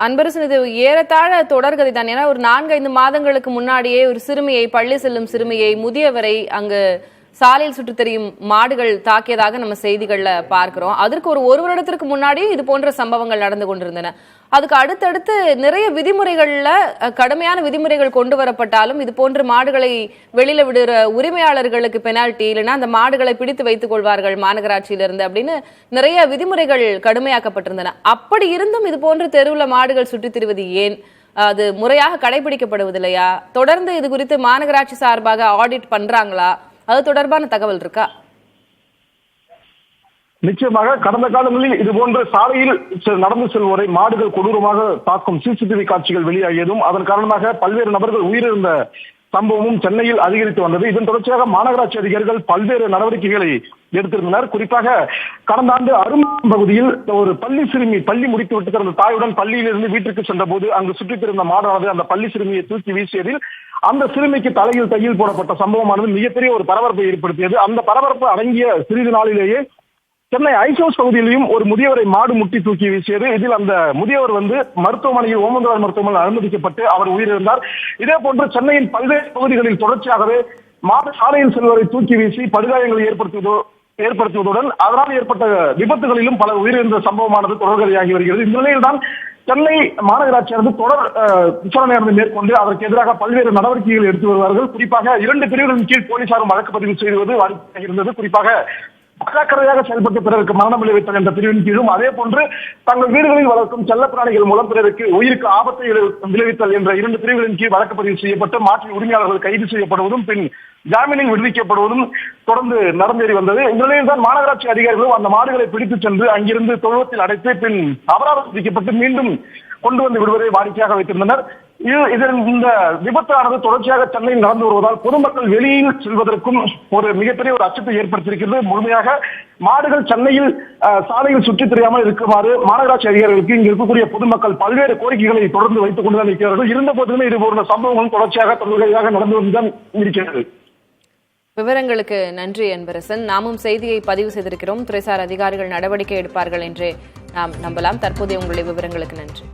அன்பரசன், இது ஏறத்தாழ தொடர்கதை தான். ஏன்னா ஒரு 4-5 மாதங்களுக்கு முன்னாடியே ஒரு சிறுமியை, பள்ளி செல்லும் சிறுமியை, முதியவரை அங்கு சாலையில் சுற்றி தெரியும் மாடுகள் தாக்கியதாக நம்ம செய்திகள்ல பார்க்கிறோம். அதற்கு ஒரு வருடத்திற்கு முன்னாடி இது போன்ற சம்பவங்கள் நடந்து கொண்டிருந்தன. அதுக்கு அடுத்தடுத்து நிறைய விதிமுறைகள்ல கடுமையான விதிமுறைகள் கொண்டு வரப்பட்டாலும் இது போன்ற மாடுகளை வெளியில விடுற உரிமையாளர்களுக்கு பெனால்டி, இல்லைன்னா அந்த மாடுகளை பிடித்து வைத்துக் கொள்வார்கள் மாநகராட்சியிலிருந்து அப்படின்னு நிறைய விதிமுறைகள் கடுமையாக்கப்பட்டிருந்தன. அப்படி இருந்தும் இது போன்ற தெருவுல மாடுகள் சுற்றித் திரிவது ஏன்? அது முறையாக கடைபிடிக்கப்படுவதில்லையா? தொடர்ந்து இது குறித்து மாநகராட்சி சார்பாக ஆடிட் பண்றாங்களா? அது தொடர்பான தகவல் இருக்கா? நிச்சயமாக கடந்த காலங்களில் இதுபோன்ற சாலையில் நடந்து செல்வோரை மாடுகள் கொடூரமாக தாக்கும் சிசிடிவி காட்சிகள் வெளியாகியதும் அதன் காரணமாக பல்வேறு நபர்கள் உயிரிழந்த சம்பவமும் சென்னையில் அதிகரித்து வந்தது. இதன் தொடர்ச்சியாக மாநகராட்சி அதிகாரிகள் பல்வேறு நடவடிக்கைகளை எடுத்திருந்தனர். குறிப்பாக கடந்த ஆண்டு அரும்பம் பகுதியில் ஒரு பள்ளி சிறுமி பள்ளி முடித்து விட்டு தனது தாயுடன் பள்ளியிலிருந்து வீட்டிற்கு சென்ற போது அங்கு சுற்றித் திருந்த மாடானது அந்த பள்ளி சிறுமியை தூக்கி வீசியதில் அந்த சிறுமிக்கு தலையில் தையில் போடப்பட்ட சம்பவமானது மிகப்பெரிய ஒரு பரபரப்பை ஏற்படுத்தியது. அந்த பரபரப்பு அடங்கிய சிறிது நாளிலேயே சென்னை ஐசோஸ் பகுதியிலையும் ஒரு முதியவரை மாடு முட்டி தூக்கி வீசியது. இதில் அந்த முதியவர் மருத்துவமனையில் ஓமந்தூரார் மருத்துவமனையில் அனுமதிக்கப்பட்டு அவர் உயிரிழந்தார். இதே போன்று சென்னையின் பல்வேறு பகுதிகளில் தொடர்ச்சியாகவே மாடு சாலையில் செல்வரை தூக்கி வீசி படுகாயங்களை ஏற்படுத்துவதுடன் அதனால் ஏற்பட்ட விபத்துகளிலும் பல உயிரிழந்த சம்பவமானது தொடர்கதையாகி வருகிறது. இந்த நிலையில்தான் சென்னை மாநகராட்சியானது தொடர் விசாரணையானது மேற்கொண்டு அதற்கு எதிராக பல்வேறு நடவடிக்கைகள் எடுத்து வருவார்கள். குறிப்பாக 2 பிரிவுகளின் கீழ் போலீசாரும் வழக்கு பதிவு செய்வது வாடிக்கையாக இருந்தது. குறிப்பாக அக்கறையாக செயல்பட்டு பிறருக்கு மரணம் விளைவித்தல் என்ற பிரிவின் கீழும், அதே போன்று தங்கள் வீடுகளில் வளர்க்கும் செல்லப்பிராணிகள் மூலம் பிறருக்கு உயிருக்கு ஆபத்தை விளைவித்தல் என்ற 2 பிரிவுகளின் கீழ் வழக்கு பதிவு செய்யப்பட்டு மாற்றி உரிமையாளர்கள் கைது செய்யப்படுவதும் பின் ஜாமீனில் விடுவிக்கப்படுவதும் தொடர்ந்து நடந்தேறி வந்தது. இந்த நிலையில் தான் மாநகராட்சி அதிகாரிகளும் அந்த மாடுகளை பிடித்துச் சென்று அங்கிருந்து தொழுவத்தில் அடைத்து பின் அபராதம் விதிக்கப்பட்டு மீண்டும் கொண்டு வந்து விடுவதை வாடிக்கையாக வைத்திருந்தனர். இந்த விபத்தானது தொடர்ச்சியாக சென்னையில் நடந்து வருவதால் பொதுமக்கள் வெளியில் செல்வதற்கும் ஒரு மிகப்பெரிய ஒரு அச்சத்தை ஏற்படுத்தியிருக்கிறது. முழுமையாக மாடுகள் சென்னையில் சாலையில் சுற்றித் தெரியாமல் இருக்குமாறு மாநகராட்சி அதிகாரிகளுக்கு இங்கு இருக்கக்கூடிய பொதுமக்கள் பல்வேறு கோரிக்கைகளை தொடர்ந்து வைத்துக் கொண்டுதான் இருக்கிறார்கள். இருந்த போதிலுமே இது போன்ற சம்பவங்களும் தொடர்ச்சியாக தொடர்ச்சியாக நடந்து வந்துதான் இருக்கிறது. விவரங்களுக்கு நன்றி அன்பரசன். நாமும் செய்தியை பதிவு செய்திருக்கிறோம். துறைசார் அதிகாரிகள் நடவடிக்கை எடுப்பார்கள் என்று நாம் நம்பலாம். தற்போதைய உங்களுடைய விவரங்களுக்கு நன்றி.